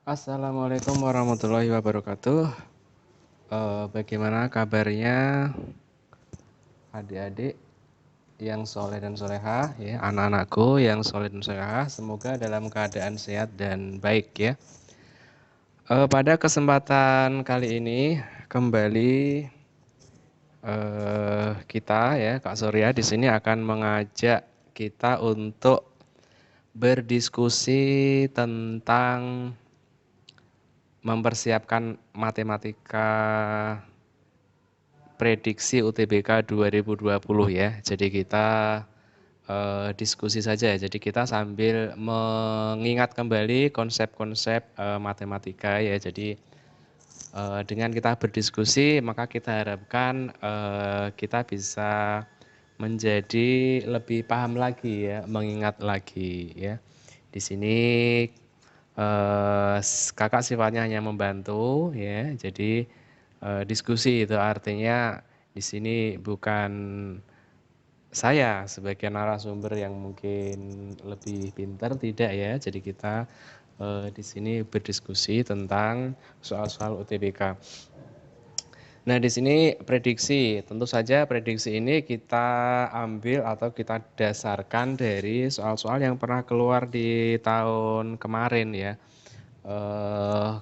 Assalamualaikum warahmatullahi wabarakatuh. Bagaimana kabarnya adik-adik yang soleh dan solehah, ya, anak-anakku yang soleh dan solehah, semoga dalam keadaan sehat dan baik ya. Pada kesempatan kali ini kembali kita ya Kak Surya di sini akan mengajak kita untuk berdiskusi tentang mempersiapkan matematika prediksi UTBK 2020 ya. Jadi kita diskusi saja. Jadi kita sambil mengingat kembali konsep-konsep matematika ya. Jadi dengan kita berdiskusi maka kita harapkan kita bisa menjadi lebih paham lagi ya, mengingat lagi ya. Di sini kakak sifatnya hanya membantu ya. Jadi diskusi itu artinya di sini bukan saya sebagai narasumber yang mungkin lebih pintar, tidak ya. Jadi kita di sini berdiskusi tentang soal-soal UTBK. Nah, di sini prediksi, tentu saja prediksi ini kita ambil atau kita dasarkan dari soal-soal yang pernah keluar di tahun kemarin ya.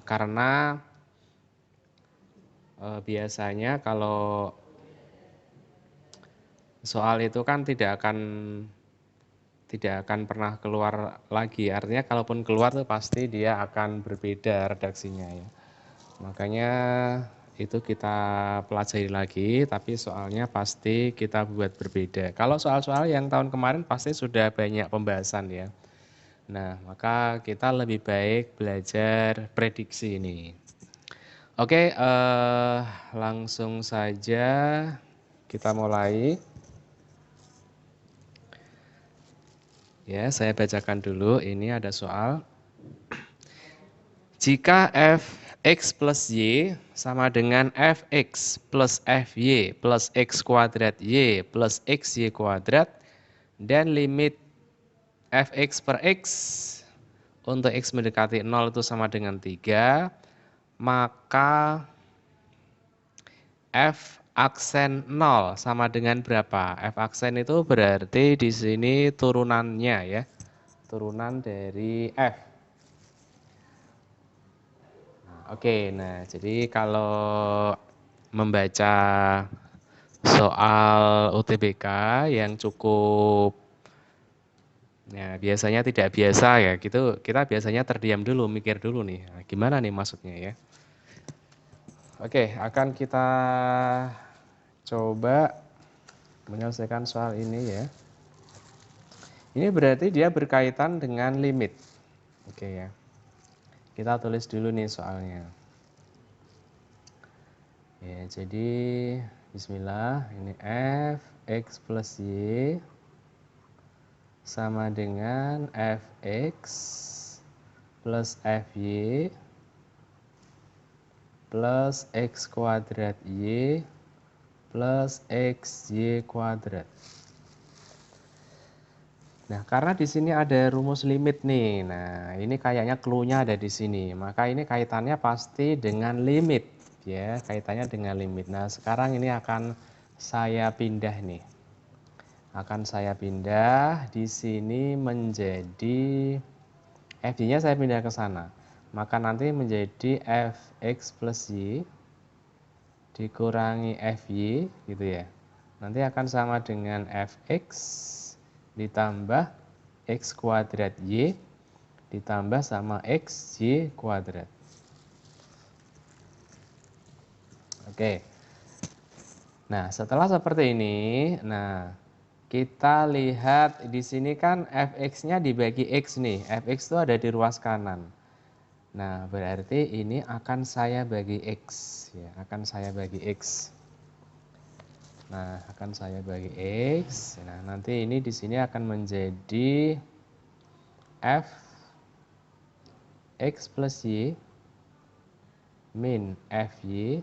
Karena biasanya kalau soal itu kan tidak akan pernah keluar lagi. Artinya kalaupun keluar tuh pasti dia akan berbeda redaksinya ya. Makanya itu kita pelajari lagi, tapi soalnya pasti kita buat berbeda. Kalau soal-soal yang tahun kemarin pasti sudah banyak pembahasan ya. Nah, maka kita lebih baik belajar prediksi ini. Oke, langsung saja kita mulai. Ya, saya bacakan dulu. Ini ada soal. Jika fx plus y sama dengan fx plus fy plus x kuadrat y plus xy kuadrat dan limit fx per x untuk x mendekati 0 itu sama dengan 3, maka f aksen 0 sama dengan berapa? F aksen itu berarti di sini turunannya ya. Turunan dari f. Oke, nah jadi kalau membaca soal UTBK yang cukup ya biasanya tidak biasa ya gitu, kita biasanya terdiam dulu, mikir dulu nih, nah, gimana nih maksudnya ya. Oke, akan kita coba menyelesaikan soal ini ya. Ini berarti dia berkaitan dengan limit. Oke ya. Kita tulis dulu nih soalnya. Ya, jadi bismillah, ini f x plus y sama dengan fx plus fy plus x kuadrat y plus xy kuadrat. Nah, karena di sini ada rumus limit nih. Nah, ini kayaknya clue-nya ada di sini. Maka ini kaitannya pasti dengan limit, ya, kaitannya dengan limit. Nah, sekarang ini akan saya pindah nih. Akan saya pindah di sini menjadi fy-nya saya pindah ke sana. Maka nanti menjadi fx plus y dikurangi fy gitu ya. Nanti akan sama dengan fx ditambah x kuadrat y ditambah sama xy kuadrat. Oke. Nah, setelah seperti ini, nah kita lihat di sini kan fx-nya dibagi x nih. Fx itu ada di ruas kanan. Nah, berarti ini akan saya bagi x ya, akan saya bagi x. Nah, akan saya bagi x. Nah, nanti ini di sini akan menjadi f x plus y min fy.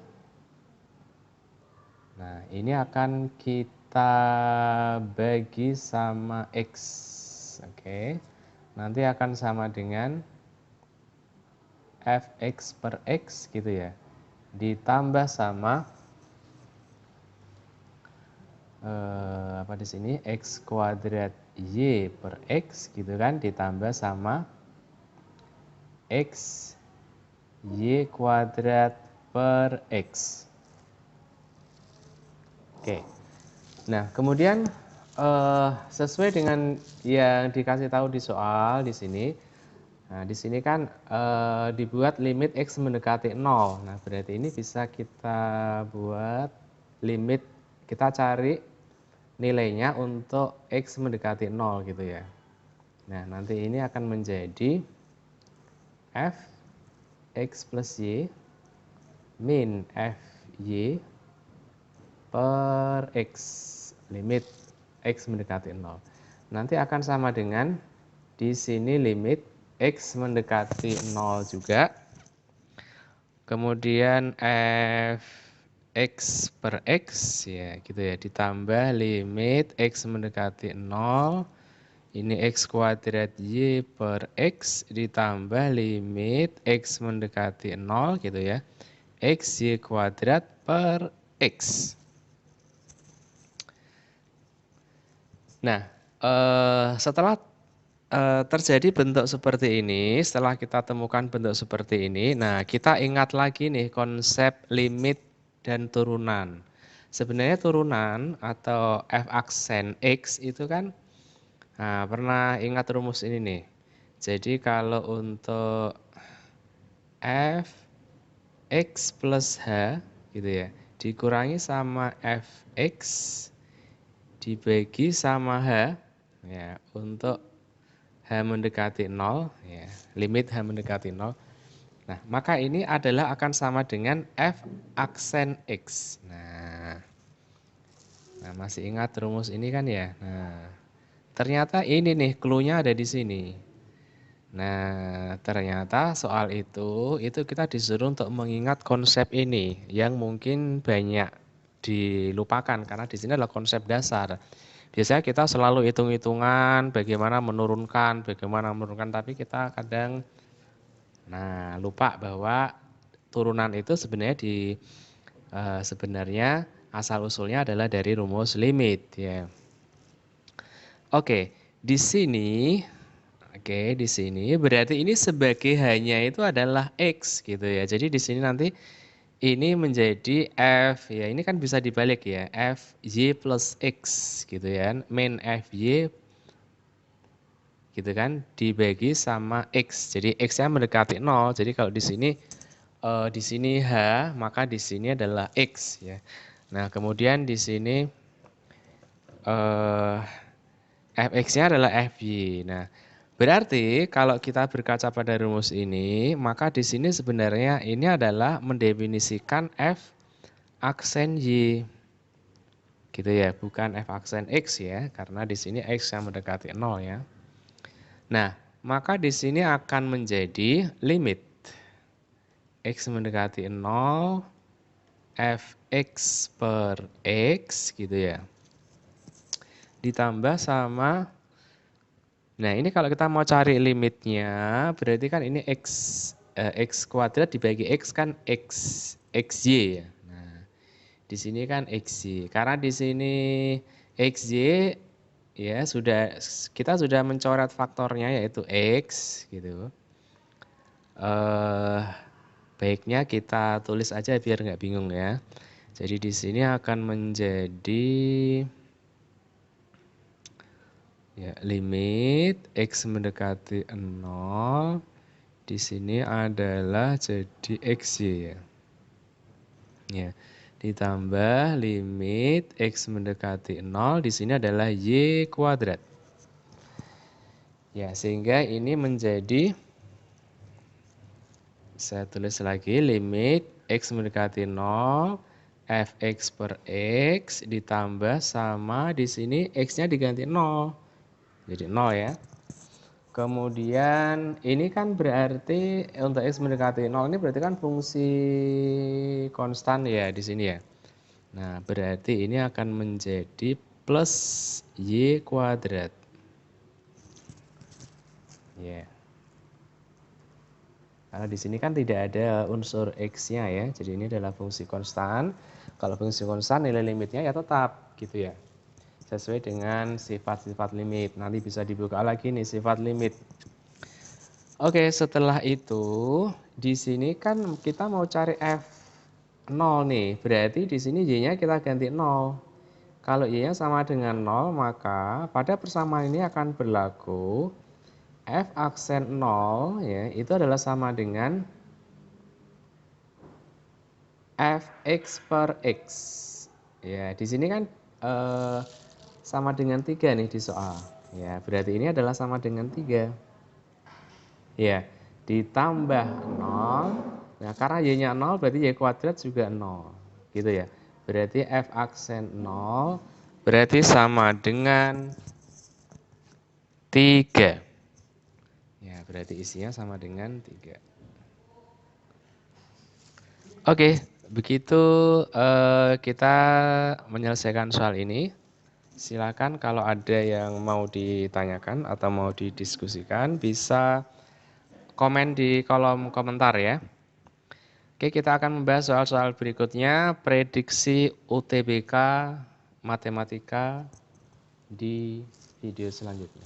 Nah, ini akan kita bagi sama x. Oke. Nanti akan sama dengan fx per x gitu ya, ditambah sama apa di sini x kuadrat y per x gitu kan, ditambah sama x y kuadrat per x. Oke. Nah, kemudian sesuai dengan yang dikasih tahu di soal di sini. Nah, di sini kan dibuat limit x mendekati 0. Nah, berarti ini bisa kita buat limit, kita cari nilainya untuk x mendekati 0 gitu ya. Nah, nanti ini akan menjadi f x plus y min f y per x, limit x mendekati 0. Nanti akan sama dengan di sini limit x mendekati 0 juga. Kemudian f x per x ya gitu ya, ditambah limit x mendekati 0. Ini x kuadrat y per x ditambah limit x mendekati 0 gitu ya, x y kuadrat per x. Nah, setelah terjadi bentuk seperti ini, setelah kita temukan bentuk seperti ini, nah kita ingat lagi nih konsep limit dan turunan. Sebenarnya turunan atau f aksen x itu kan, nah, pernah ingat rumus ini nih. Jadi kalau untuk f x plus h gitu ya, dikurangi sama fx dibagi sama h ya, untuk h mendekati 0 ya, limit h mendekati 0. Nah, maka ini adalah akan sama dengan f aksen x. Nah, masih ingat rumus ini kan ya? Nah, ternyata ini nih clue-nya ada di sini. Nah, ternyata soal itu kita disuruh untuk mengingat konsep ini yang mungkin banyak dilupakan karena di sini adalah konsep dasar. Biasanya kita selalu hitung-hitungan bagaimana menurunkan, tapi kita kadang lupa bahwa turunan itu sebenarnya sebenarnya asal usulnya adalah dari rumus limit ya. Oke, di sini berarti ini sebagai hanya itu adalah x gitu ya. Jadi di sini nanti ini menjadi f ya, ini kan bisa dibalik ya, f y plus x gitu ya, min f y gitu kan, dibagi sama x. Jadi x-nya mendekati 0. Jadi kalau di sini h, maka di sini adalah x ya. Nah, kemudian di sini fx-nya adalah fy. Nah, berarti kalau kita berkaca pada rumus ini, maka di sini sebenarnya ini adalah mendefinisikan f aksen y. Gitu ya, bukan f aksen x ya, karena di sini x yang mendekati 0 ya. Nah, maka di sini akan menjadi limit x mendekati 0 fx per x gitu ya. Ditambah sama, nah ini kalau kita mau cari limitnya, berarti kan ini x kuadrat dibagi x kan xy ya. Nah, di sini kan xy. Karena di sini xy ya kita sudah mencoret faktornya yaitu x gitu. Baiknya kita tulis aja biar nggak bingung ya. Jadi di sini akan menjadi ya, limit x mendekati 0 di sini adalah jadi xy ya. Ya, ditambah limit x mendekati 0 di sini adalah y kuadrat. Ya, sehingga ini menjadi, saya tulis lagi, limit x mendekati 0 fx per x ditambah sama di sini x-nya diganti 0. Jadi 0 ya. Kemudian ini kan berarti untuk x mendekati 0 ini berarti kan fungsi konstan ya di sini ya. Nah, berarti ini akan menjadi plus y kuadrat. Ya. Karena di sini kan tidak ada unsur X-nya ya, jadi ini adalah fungsi konstan. Kalau fungsi konstan nilai limitnya ya tetap gitu ya, sesuai dengan sifat-sifat limit. Nanti bisa dibuka lagi nih sifat limit. Oke, setelah itu di sini kan kita mau cari F0 nih, berarti di sini Y-nya kita ganti 0. Kalau Y-nya sama dengan 0, maka pada persamaan ini akan berlaku F aksen 0 ya, itu adalah sama dengan Fx per X. Ya, di sini kan sama dengan 3 nih di soal. Ya, berarti ini adalah sama dengan 3. Ya, ditambah 0. Nah, karena Y-nya 0 berarti Y kuadrat juga 0. Gitu ya. Berarti F aksen 0 berarti sama dengan 3. Ya, berarti isinya sama dengan 3. Oke, begitu kita menyelesaikan soal ini. Silakan kalau ada yang mau ditanyakan atau mau didiskusikan bisa komen di kolom komentar ya. Oke, kita akan membahas soal-soal berikutnya, prediksi UTBK matematika di video selanjutnya.